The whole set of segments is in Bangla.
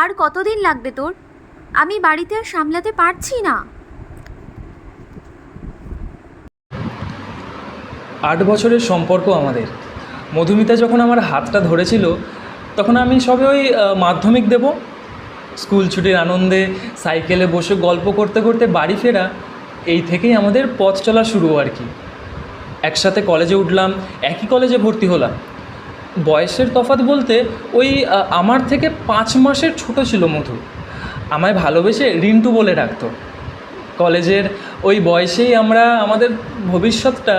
আর কতদিন লাগবে তোর? আমি বাড়িতে আর সামলাতে পারছি না। 8 বছরের সম্পর্ক আমাদের। মধুমিতা যখন আমার হাতটা ধরেছিল তখন আমি সবে ওই মাধ্যমিক দেব, স্কুল ছুটির আনন্দে সাইকেলে বসে গল্প করতে করতে বাড়ি ফেরা, এই থেকেই আমাদের পথ চলা শুরু আর কি। একসাথে কলেজে উঠলাম, একই কলেজে ভর্তি হলাম। বয়সের তফাৎ বলতে ওই আমার থেকে 5 মাসের ছোট ছিল মধু। আমায় ভালোবেসে রিন্টু বলে ডাকতো। কলেজের ওই বয়সেই আমরা আমাদের ভবিষ্যৎটা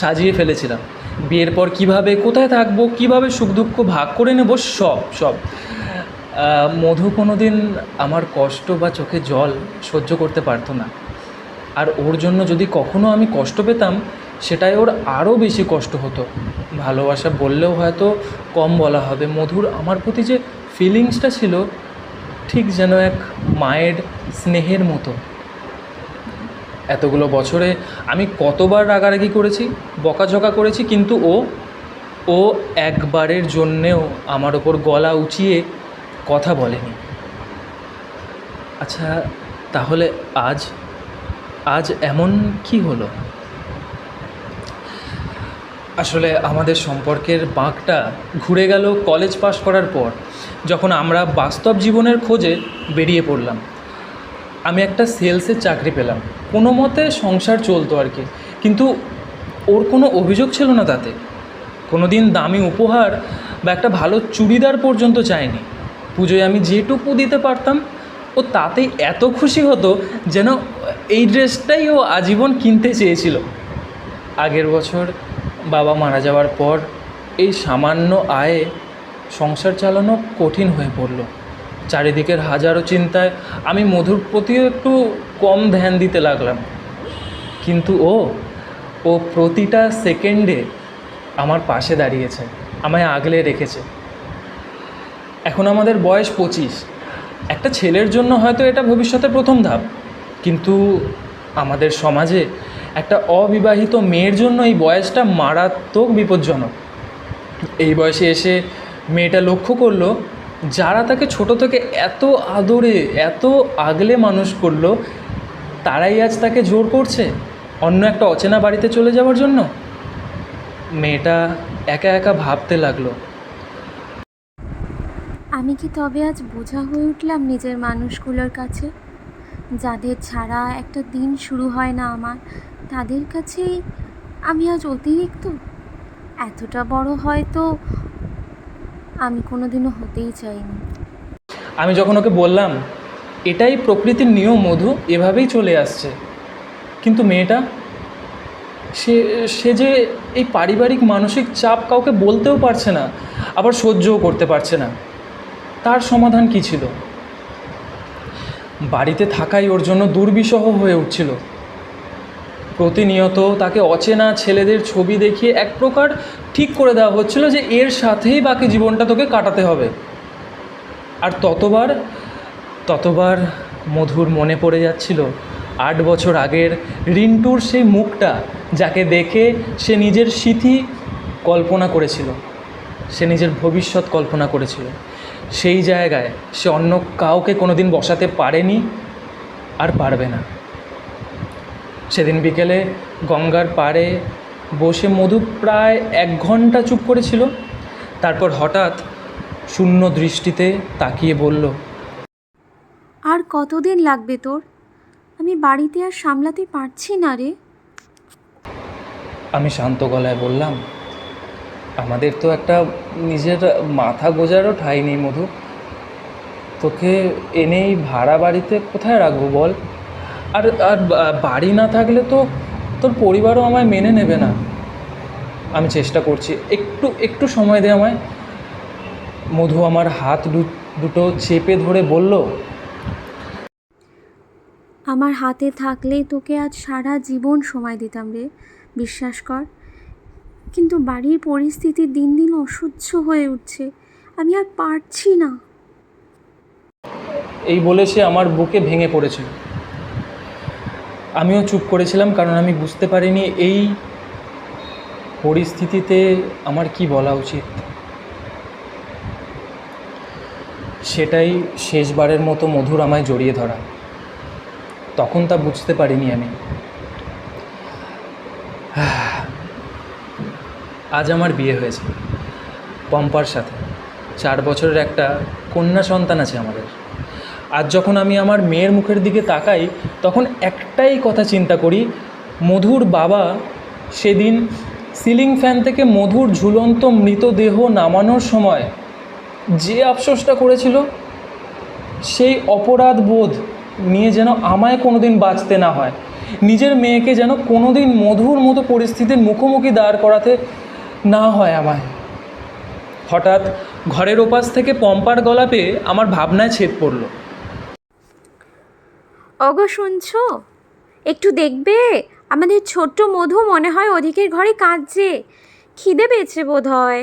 সাজিয়ে ফেলেছিলাম। বিয়ের পর কিভাবে, কোথায় থাকবো, কিভাবে সুখ দুঃখ ভাগ করে নেব, সব সব। মধু কোনো দিন আমার কষ্ট বা চোখে জল সহ্য করতে পারতো না। আর ওর জন্য যদি কখনো আমি কষ্ট পেতাম, সেটাই ওর আরও বেশি কষ্ট হতো। ভালোবাসা বললেও হয়তো কম বলা হবে। মধুর আমার প্রতি যে ফিলিংসটা ছিল, ঠিক যেন এক মায়ের স্নেহের মতো। এতগুলো বছরে আমি কতবার রাগারাগি করেছি, বকাঝকা করেছি, কিন্তু ও একবারের জন্যেও আমার ওপর গলা উঁচিয়ে কথা বলেনি। আচ্ছা, তাহলে আজ আজ এমন কি হলো? আসলে আমাদের সম্পর্কের বাঁকটা ঘুরে গেল কলেজ পাশ করার পর, যখন আমরা বাস্তব জীবনের খোঁজে বেরিয়ে পড়লাম। আমি একটা সেলসের চাকরি পেলাম, কোনো মতে সংসার চলতো আর কি। কিন্তু ওর কোনো অভিযোগ ছিল না তাতে। কোনো দিন দামি উপহার বা একটা ভালো চুড়িদার পর্যন্ত চায়নি। পুজোয় আমি যেটুকু দিতে পারতাম, ও তাতেই এত খুশি হতো যেন এই ড্রেসটাই ও আজীবন কিনতে চেয়েছিল। আগের বছর বাবা মারা যাওয়ার পর এই সামান্য আয়ে সংসার চালানো কঠিন হয়ে পড়ল। চারিদিকের হাজারো চিন্তায় আমি মধুর প্রতিও একটু কম ধ্যান দিতে লাগলাম। কিন্তু ও প্রতিটা সেকেন্ডে আমার পাশে দাঁড়িয়েছে, আমায় আগলে রেখেছে। এখন আমাদের বয়স 25। একটা ছেলের জন্য হয়তো এটা ভবিষ্যতের প্রথম ধাপ, কিন্তু আমাদের সমাজে একটা অবিবাহিত মেয়ের জন্য এই বয়সটা মারাত্মক বিপজ্জনক। এই বয়সে এসে মেয়েটা লক্ষ্য করলো, যারা তাকে ছোট থেকে এত আদরে, এত আগলে মানুষ করলো, তারাই আজ তাকে জোর করছে অন্য একটা অচেনা বাড়িতে চলে যাওয়ার জন্য। মেয়েটা একা একা ভাবতে লাগলো, আমি কি তবে আজ বোঝা হয়ে উঠলাম নিজের মানুষগুলোর কাছে? যাদের ছাড়া একটা দিন শুরু হয় না আমার, তাদের কাছেই আমি আজ অতিরিক্ত। এতটা বড় হয়তো আমি কোনোদিনও হতেই চাইনি। আমি যখন ওকে বললাম এটাই প্রকৃতির নিয়ম মধু, এভাবেই চলে আসছে, কিন্তু মেয়েটা সে সে যে এই পারিবারিক মানসিক চাপ কাউকে বলতেও পারছে না, আবার সহ্যও করতে পারছে না। তার সমাধান কী ছিল? বাড়িতে থাকাই ওর জন্য দুর্বিষহ হয়ে উঠছিল। প্রতিনিয়ত তাকে অচেনা ছেলেদের ছবি দেখিয়ে এক প্রকার ঠিক করে দেওয়া হচ্ছিল যে এর সাথেই বাকি জীবনটা তোকে কাটাতে হবে। আর ততবার মধুর মনে পড়ে যাচ্ছিল 8 বছর আগের রিন্টুর সেই মুখটা, যাকে দেখে সে নিজের স্মৃতি কল্পনা করেছিল, সে নিজের ভবিষ্যৎ কল্পনা করেছিল। সেই জায়গায় সে অন্য কাউকে কোনো দিন বসাতে পারেনি, আর পারবে না। সেদিন বিকেলে গঙ্গার পাড়ে বসে মধু প্রায় 1 ঘন্টা চুপ করেছিল। তারপর হঠাৎ শূন্য দৃষ্টিতে তাকিয়ে বলল, আর কতদিন লাগবে তোর? আমি বাড়িতে আর সামলাতে পারছি না রে। আমি শান্ত গলায় বললাম, আমাদের তো একটা নিজের মাথা গোজারও ঠাঁই নেই মধু। তোকে এনেই ভাড়া বাড়িতে কোথায় রাখবো বল? আর আর বাড়ি না থাকলে তো তোর পরিবারও আমায় মেনে নেবে না। আমি চেষ্টা করছি, একটু একটু সময় দে আমায়। মধু আমার হাত দুটো চেপে ধরে বলল, আমার হাতে থাকলেই তোকে আজ সারা জীবন সময় দিতাম রে, বিশ্বাস কর। কিন্তু বাড়ির পরিস্থিতি দিন দিন অসহ্য হয়ে উঠছে। আমি আর পারছি না। এই বলে সে আমার বুকে ভেঙে পড়েছিল। আমিও চুপ করেছিলাম, কারণ আমি বুঝতে পারিনি এই পরিস্থিতিতে আমার কি বলা উচিত। সেটাই শেষবারের মতো মধুর আমায় জড়িয়ে ধরা। তখন তা বুঝতে পারিনি আমি। আজ আমার বিয়ে হয়েছে পম্পার সাথে। 4 বছরের একটা কন্যা সন্তান আছে আমাদের। আজ যখন আমি আমার মেয়ের মুখের দিকে তাকাই, তখন একটাই কথা চিন্তা করি, মধুর বাবা সেদিন সিলিং ফ্যান থেকে মধুর ঝুলন্ত মৃতদেহ নামানোর সময় যে আফসোসটা করেছিল, সেই অপরাধ বোধ নিয়ে যেন আমায় কোনোদিন বাঁচতে না হয়, নিজের মেয়েকে যেন কোনোদিন মধুর মতো পরিস্থিতির মুখোমুখি দাঁড় করাতে না হয় আমায়। হঠাৎ ঘরের ওপাশ থেকে পম্পার গলা পেয়ে আমার ভাবনায় ছেদ পড়ল। ওগো শুনছো? একটু দেখবে, আমাদের ছোট্ট মধু মনে হয় ওদিকের ঘরে কাঁদছে, খিদে পেয়েছে বোধ হয়।